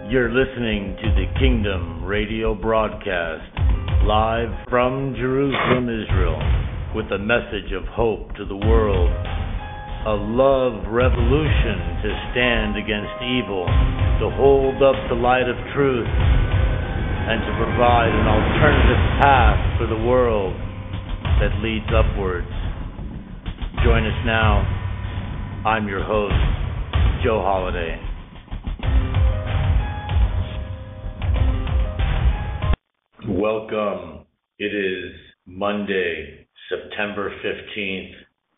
You're listening to the Kingdom Radio broadcast, live from Jerusalem, Israel, with a message of hope to the world, a love revolution to stand against evil, to hold up the light of truth, and to provide an alternative path for the world that leads upwards. Join us now. I'm your host, Joe Holiday. Welcome. It is Monday, September 15th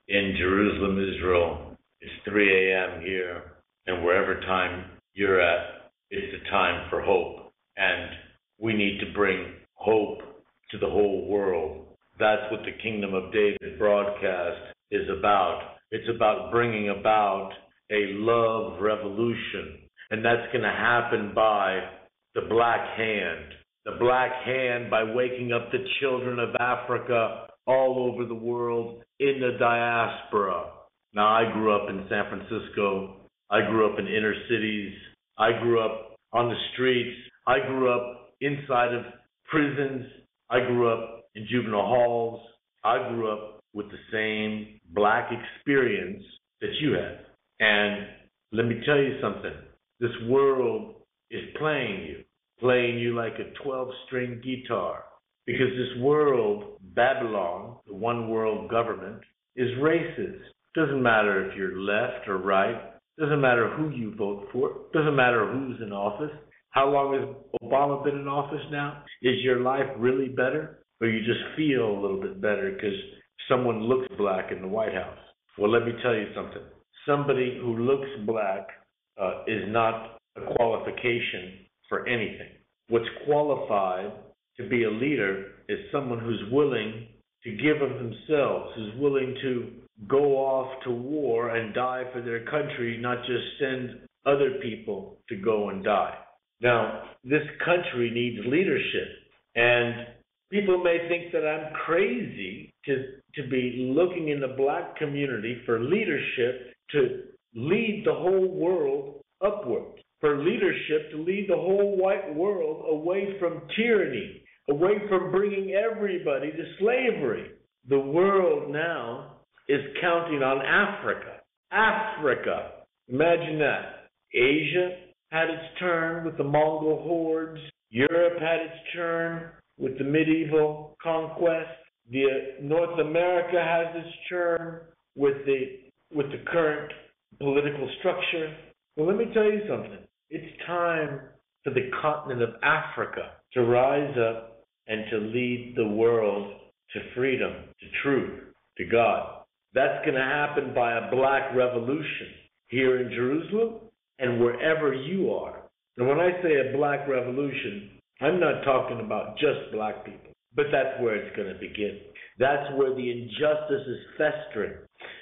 in Jerusalem, Israel. It's 3 a.m. here, and wherever time you're at, it's the time for hope. And we need to bring hope to the whole world. That's what the Kingdom of David broadcast is about. It's about bringing about a love revolution. And that's going to happen by the Black Hand. The Black Hand by waking up the children of Africa all over the world in the diaspora. Now, I grew up in San Francisco. I grew up in inner cities. I grew up on the streets. I grew up inside of prisons. I grew up in juvenile halls. I grew up with the same black experience that you had. And let me tell you something. This world is playing you like a 12-string guitar. Because this world, Babylon, the one world government, is racist. Doesn't matter if you're left or right. Doesn't matter who you vote for. Doesn't matter who's in office. How long has Obama been in office now? Is your life really better? Or you just feel a little bit better because someone looks black in the White House? Well, let me tell you something. Somebody who looks black is not a qualification for anything. What's qualified to be a leader is someone who's willing to give of themselves, who's willing to go off to war and die for their country, not just send other people to go and die. Now, this country needs leadership, and people may think that I'm crazy to be looking in the black community for leadership to lead the whole world upward, for leadership to lead the whole white world away from tyranny, away from bringing everybody to slavery. The world now is counting on Africa. Africa. Imagine that. Asia had its turn with the Mongol hordes. Europe had its turn with the medieval conquest. North America has its turn with the current political structure. Well, let me tell you something. It's time for the continent of Africa to rise up and to lead the world to freedom, to truth, to God. That's going to happen by a black revolution here in Jerusalem and wherever you are. And when I say a black revolution, I'm not talking about just black people, but that's where it's going to begin. That's where the injustice is festering.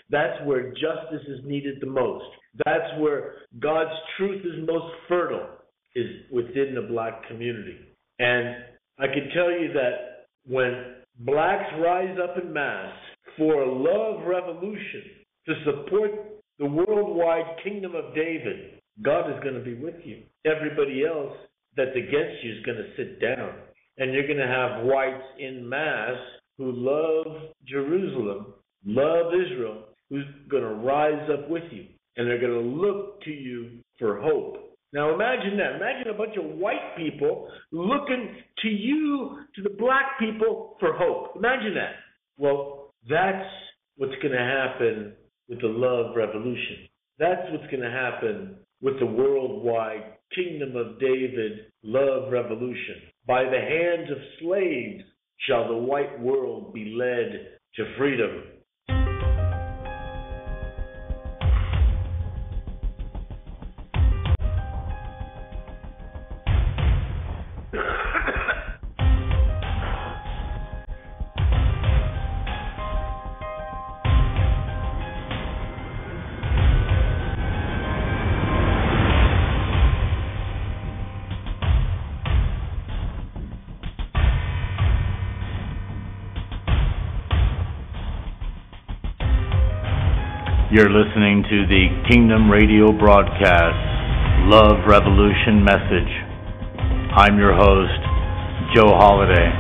That's where justice is needed the most. That's where God's truth is most fertile, is within the black community. And I can tell you that when blacks rise up in mass for a love revolution to support the worldwide Kingdom of David, God is going to be with you. Everybody else that's against you is going to sit down. And you're going to have whites in mass who love Jerusalem, love Israel, who's going to rise up with you. And they're going to look to you for hope. Now imagine that. Imagine a bunch of white people looking to you, to the black people, for hope. Imagine that. Well, that's what's going to happen with the love revolution. That's what's going to happen with the worldwide Kingdom of David love revolution. By the hands of slaves shall the white world be led to freedom. You're listening to the Kingdom Radio broadcast, Love Revolution message. I'm your host, Joe Holiday.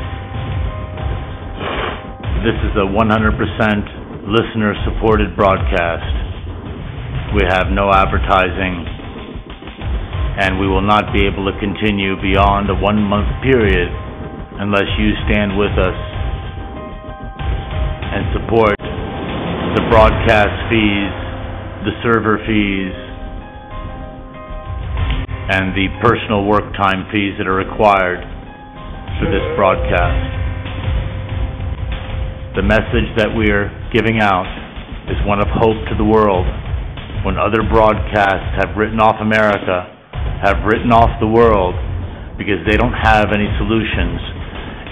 This is a 100% listener-supported broadcast. We have no advertising, and we will not be able to continue beyond a 1-month period unless you stand with us and support the broadcast fees, the server fees, and the personal work time fees that are required for this broadcast. The message that we are giving out is one of hope to the world. When other broadcasts have written off America, have written off the world because they don't have any solutions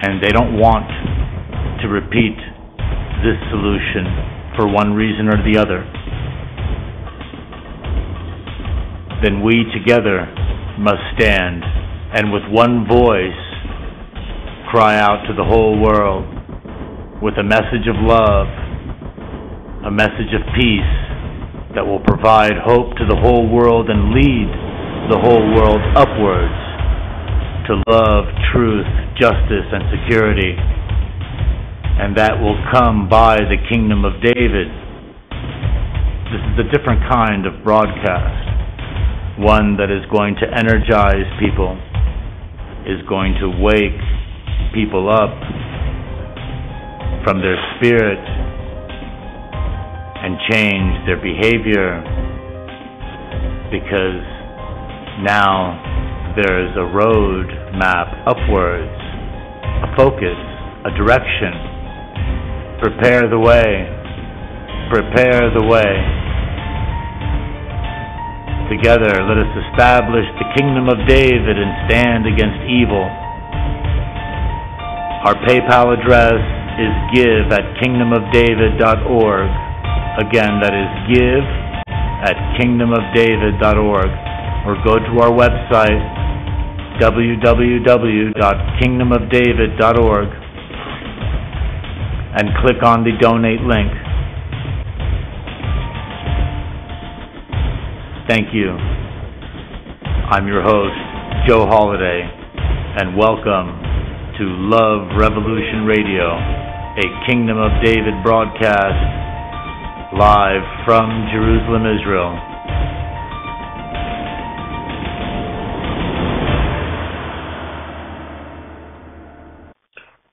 and they don't want to repeat this solution for one reason or the other, then we together must stand and with one voice cry out to the whole world with a message of love, a message of peace that will provide hope to the whole world and lead the whole world upwards to love, truth, justice, and security. And that will come by the kingdom of David. This is a different kind of broadcast, one that is going to energize people, is going to wake people up from their spirit and change their behavior, because now there's a road map upwards, a focus, a direction. Prepare the way. Prepare the way. Together, let us establish the kingdom of David and stand against evil. Our PayPal address is give@kingdomofdavid.org. Again, that is give@kingdomofdavid.org. Or go to our website, www.kingdomofdavid.org, and click on the donate link. Thank you. I'm your host, Joe Holiday, and welcome to Love Revolution Radio, a Kingdom of David broadcast live from Jerusalem, Israel.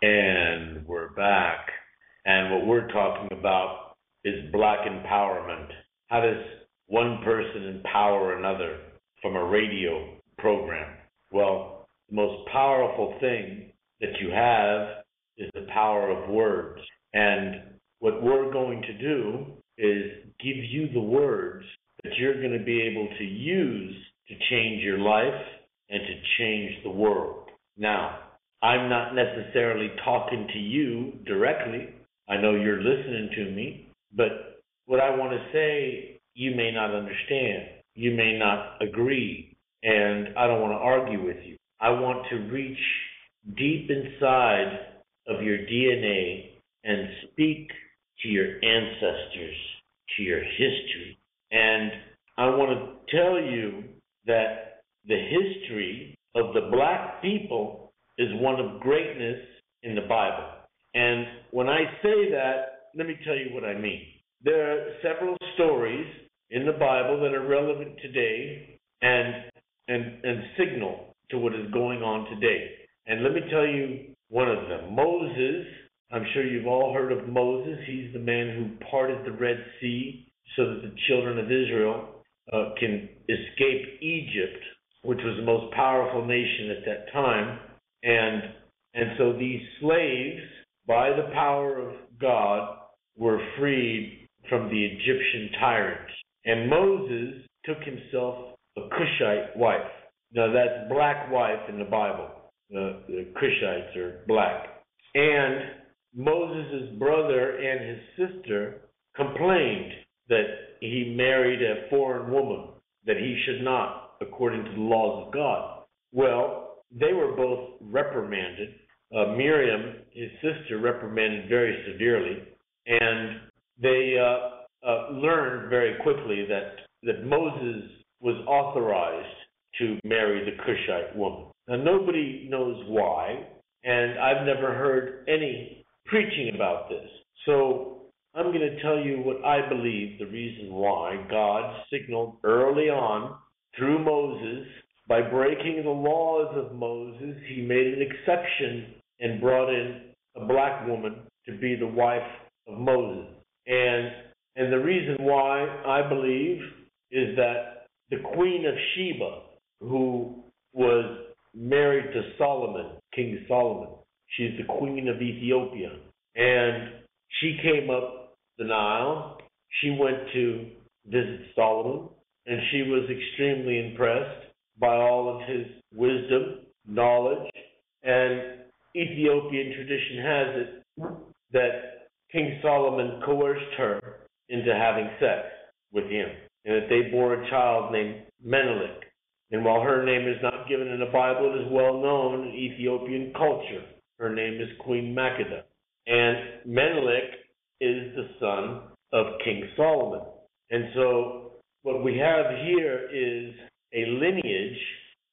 And we're back. And what we're talking about is black empowerment. How does one person empower another from a radio program? Well, the most powerful thing that you have is the power of words. And what we're going to do is give you the words that you're going to be able to use to change your life and to change the world. Now, I'm not necessarily talking to you directly. I know you're listening to me, but what I want to say, you may not understand. You may not agree, and I don't want to argue with you. I want to reach deep inside of your DNA and speak to your ancestors, to your history. And I want to tell you that the history of the black people is one of greatness in the Bible. And when I say that, let me tell you what I mean. There are several stories in the Bible that are relevant today and signal to what is going on today. And let me tell you one of them. Moses, I'm sure you've all heard of Moses. He's the man who parted the Red Sea so that the children of Israel can escape Egypt, which was the most powerful nation at that time. And so these slaves, by the power of God, were freed from the Egyptian tyrants. And Moses took himself a Cushite wife. Now that's black wife in the Bible. The Cushites are black. And Moses' brother and his sister complained that he married a foreign woman, that he should not, according to the laws of God. Well, they were both reprimanded. Miriam, his sister, reprimanded very severely, and they learned very quickly that Moses was authorized to marry the Cushite woman. Now, nobody knows why, and I've never heard any preaching about this. So I'm going to tell you what I believe the reason why God signaled early on through Moses. By breaking the laws of Moses, he made an exception and brought in a black woman to be the wife of Moses. And the reason why I believe is that the Queen of Sheba, who was married to Solomon, King Solomon, she's the Queen of Ethiopia, and she came up the Nile. She went to visit Solomon, and she was extremely impressed by all of his wisdom, knowledge, and Ethiopian tradition has it that King Solomon coerced her into having sex with him, and that they bore a child named Menelik. And while her name is not given in the Bible, it is well known in Ethiopian culture. Her name is Queen Makeda. And Menelik is the son of King Solomon. And so what we have here is a lineage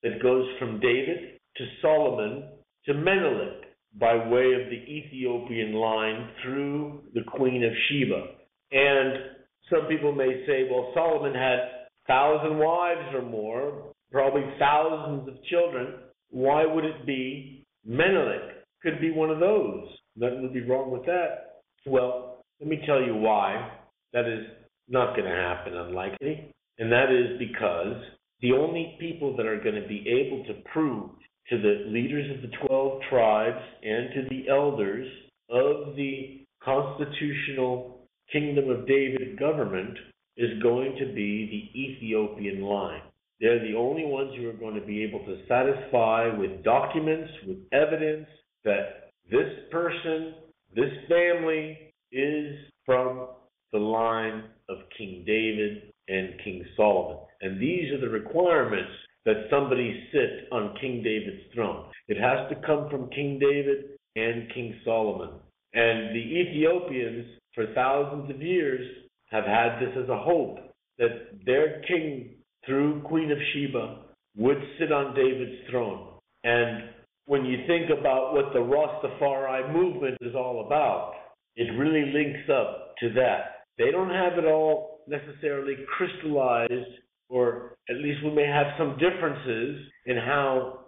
that goes from David to Solomon to Menelik by way of the Ethiopian line through the Queen of Sheba. And some people may say, well, Solomon had 1,000 wives or more, probably thousands of children. Why would it be Menelik? Could be one of those. Nothing would be wrong with that. Well, let me tell you why that is not going to happen, unlikely. And that is because the only people that are going to be able to prove to the leaders of the 12 tribes and to the elders of the constitutional Kingdom of David government is going to be the Ethiopian line. They're the only ones who are going to be able to satisfy with documents, with evidence that this person, this family is from the line of King David and King Solomon. And these are the requirements that somebody sit on King David's throne. It has to come from King David and King Solomon. And the Ethiopians, for thousands of years, have had this as a hope that their king, through Queen of Sheba, would sit on David's throne. And when you think about what the Rastafari movement is all about, it really links up to that. They don't have it all necessarily crystallized, or at least we may have some differences in how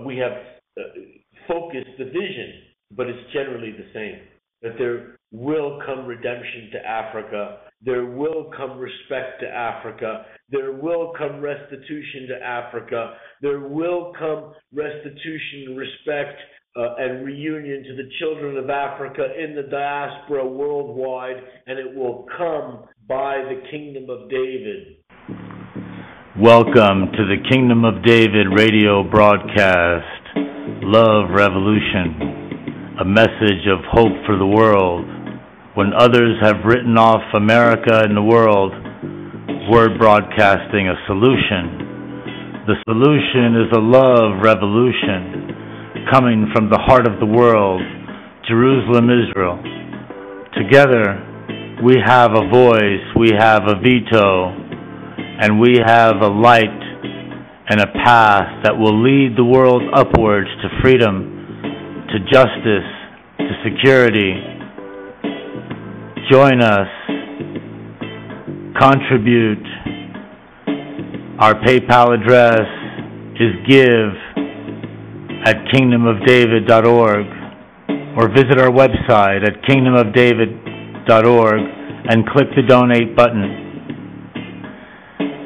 we have focused the vision, but it's generally the same. That there will come redemption to Africa, there will come respect to Africa, there will come restitution to Africa, there will come restitution, respect, and reunion to the children of Africa in the diaspora worldwide, and it will come by the Kingdom of David. Welcome to the Kingdom of David radio broadcast, Love Revolution, a message of hope for the world. When others have written off America and the world, we're broadcasting a solution. The solution is a love revolution coming from the heart of the world, Jerusalem, Israel. Together, we have a voice, we have a veto, and we have a light and a path that will lead the world upwards to freedom, to justice, to security. Join us. Contribute. Our PayPal address is give@kingdomofdavid.org, or visit our website at kingdomofdavid.org and click the donate button.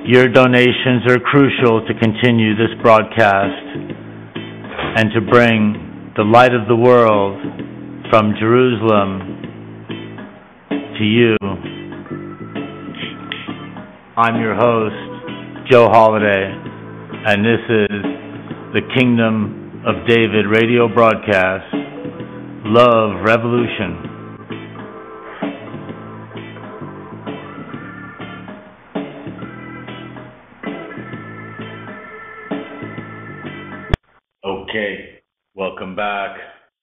Your donations are crucial to continue this broadcast and to bring the light of the world from Jerusalem to you. I'm your host, Joe Holiday, and this is the Kingdom of David radio broadcast, Love Revolution. Okay, welcome back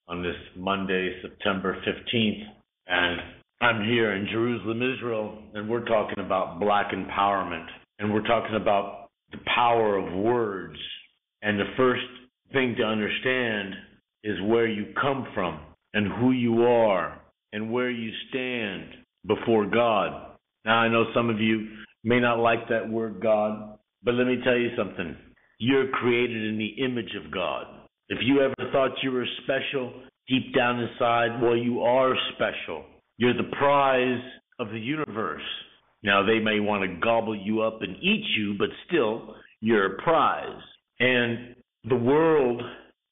on this Monday, September 15th, and I'm here in Jerusalem, Israel, and we're talking about black empowerment, and we're talking about the power of words. And the first thing to understand is where you come from and who you are and where you stand before God. Now, I know some of you may not like that word God, but let me tell you something. You're created in the image of God. If you ever thought you were special, deep down inside, well, you are special. You're the prize of the universe. Now, they may want to gobble you up and eat you, but still, you're a prize. And the world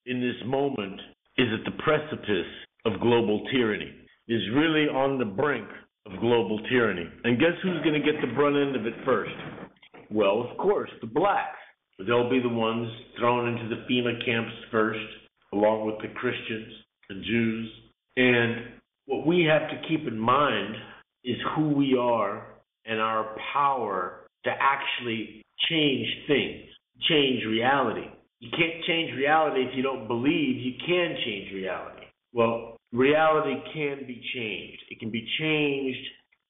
in this moment is at the precipice of global tyranny, is really on the brink of global tyranny. And guess who's going to get the brunt end of it first? Well, of course, the blacks. They'll be the ones thrown into the FEMA camps first, along with the Christians, the Jews. And what we have to keep in mind is who we are and our power to actually change things, change reality. You can't change reality if you don't believe you can change reality. Well, reality can be changed. It can be changed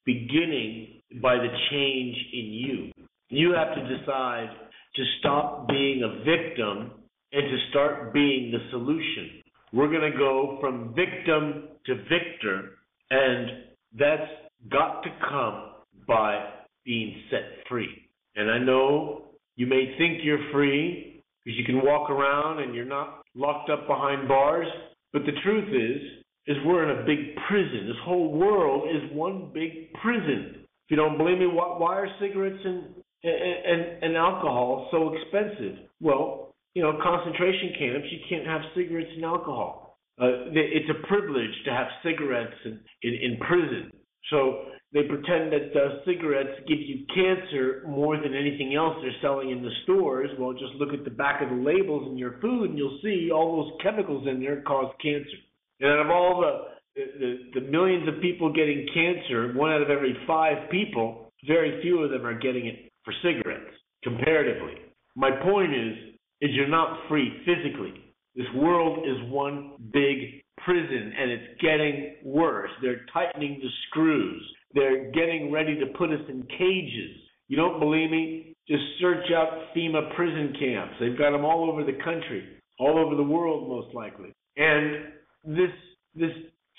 beginning by the change in you. You have to decide to stop being a victim and to start being the solution. We're going to go from victim to victor, and that's got to come by being set free. And I know you may think you're free because you can walk around and you're not locked up behind bars, but the truth is we're in a big prison. This whole world is one big prison. If you don't believe me, why are cigarettes and alcohol so expensive? Well, concentration camps, you can't have cigarettes and alcohol. It's a privilege to have cigarettes in prison. So they pretend that cigarettes give you cancer more than anything else they're selling in the stores. Well, just look at the back of the labels in your food and you'll see all those chemicals in there cause cancer. And out of all the millions of people getting cancer, 1 out of every 5 people, very few of them are getting it for cigarettes, comparatively. My point is you're not free physically. This world is one big prison, and it's getting worse. They're tightening the screws. They're getting ready to put us in cages. You don't believe me? Just search out FEMA prison camps. They've got them all over the country, all over the world most likely. And this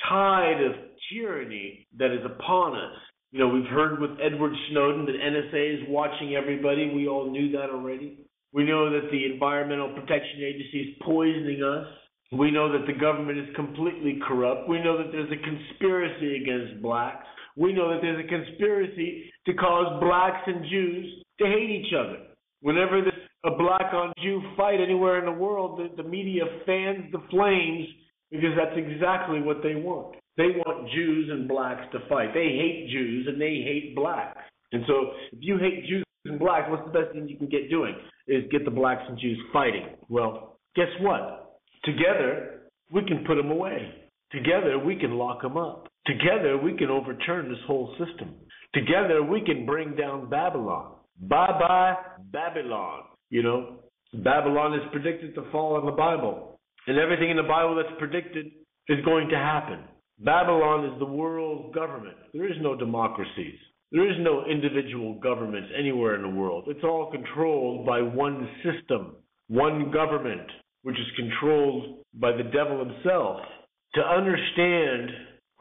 tide of tyranny that is upon us, we've heard with Edward Snowden that NSA is watching everybody. We all knew that already. We know that the Environmental Protection Agency is poisoning us. We know that the government is completely corrupt. We know that there's a conspiracy against blacks. We know that there's a conspiracy to cause blacks and Jews to hate each other. Whenever there's a black on Jew fight anywhere in the world, the media fans the flames because that's exactly what they want. They want Jews and blacks to fight. They hate Jews and they hate blacks. And so if you hate Jews and blacks, what's the best thing you can get doing? Is get the blacks and Jews fighting. Well, guess what? Together, we can put them away. Together, we can lock them up. Together, we can overturn this whole system. Together, we can bring down Babylon. Bye-bye, Babylon. Babylon is predicted to fall in the Bible. And everything in the Bible that's predicted is going to happen. Babylon is the world government. There is no democracies. There is no individual governments anywhere in the world. It's all controlled by one system, one government, which is controlled by the devil himself. To understand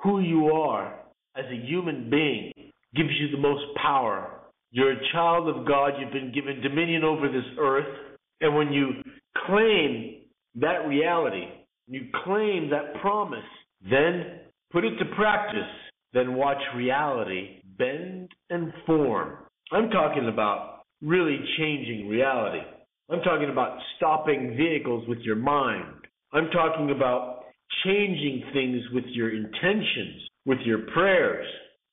who you are as a human being gives you the most power. You're a child of God. You've been given dominion over this earth. And when you claim that reality, you claim that promise, then put it to practice, then watch reality bend and form. I'm talking about really changing reality. I'm talking about stopping vehicles with your mind. I'm talking about changing things with your intentions, with your prayers.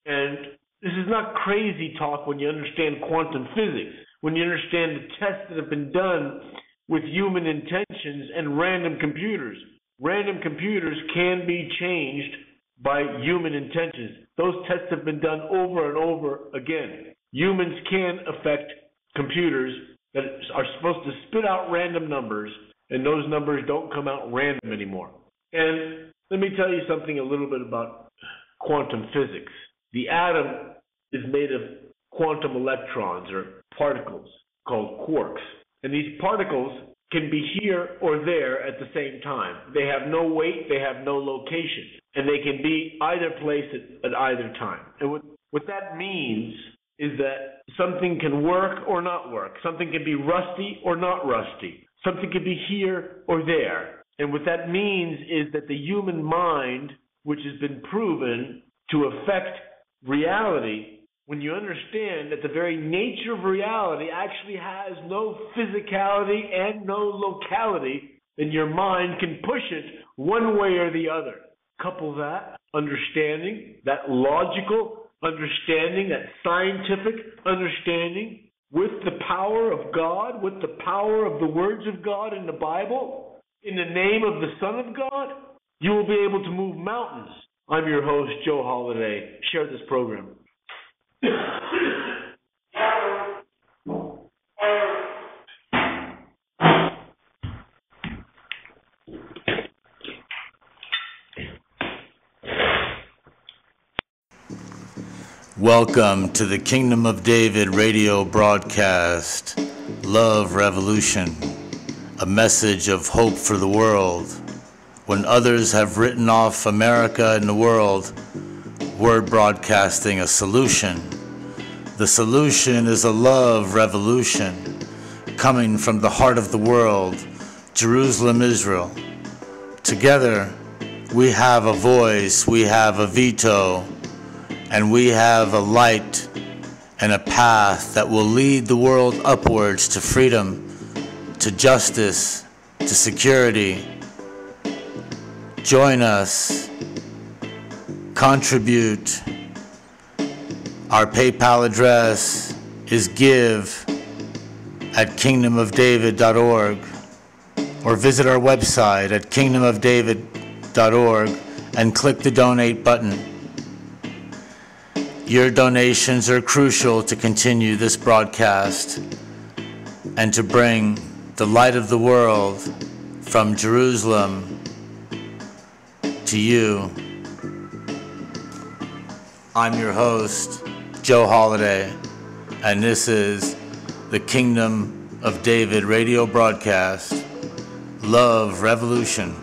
And this is not crazy talk when you understand quantum physics, when you understand the tests that have been done with human intentions and random computers. Random computers can be changed by human intentions. Those tests have been done over and over again. Humans can affect computers that are supposed to spit out random numbers, and those numbers don't come out random anymore. And let me tell you something a little bit about quantum physics. The atom is made of quantum electrons or particles. called quarks. And these particles can be here or there at the same time. They have no weight, they have no location, and they can be either place at either time. And what that means is that something can work or not work. Something can be rusty or not rusty. Something can be here or there. And what that means is that the human mind, which has been proven to affect reality, when you understand that the very nature of reality actually has no physicality and no locality, then your mind can push it one way or the other. Couple that understanding, that logical understanding, that scientific understanding, with the power of God, with the power of the words of God in the Bible, in the name of the Son of God, you will be able to move mountains. I'm your host, Joe Holiday. Share this program. Welcome to the Kingdom of David radio broadcast, Love Revolution, a message of hope for the world. When others have written off America and the world, we're broadcasting a solution. The solution is a love revolution coming from the heart of the world, Jerusalem, Israel. Together, we have a voice, we have a veto, and we have a light and a path that will lead the world upwards to freedom, to justice, to security. Join us. Contribute. Our PayPal address is give@kingdomofdavid.org, or visit our website at kingdomofdavid.org and click the donate button. Your donations are crucial to continue this broadcast and to bring the light of the world from Jerusalem to you. I'm your host, Joe Holiday, and this is the Kingdom of David radio broadcast, Love Revolution.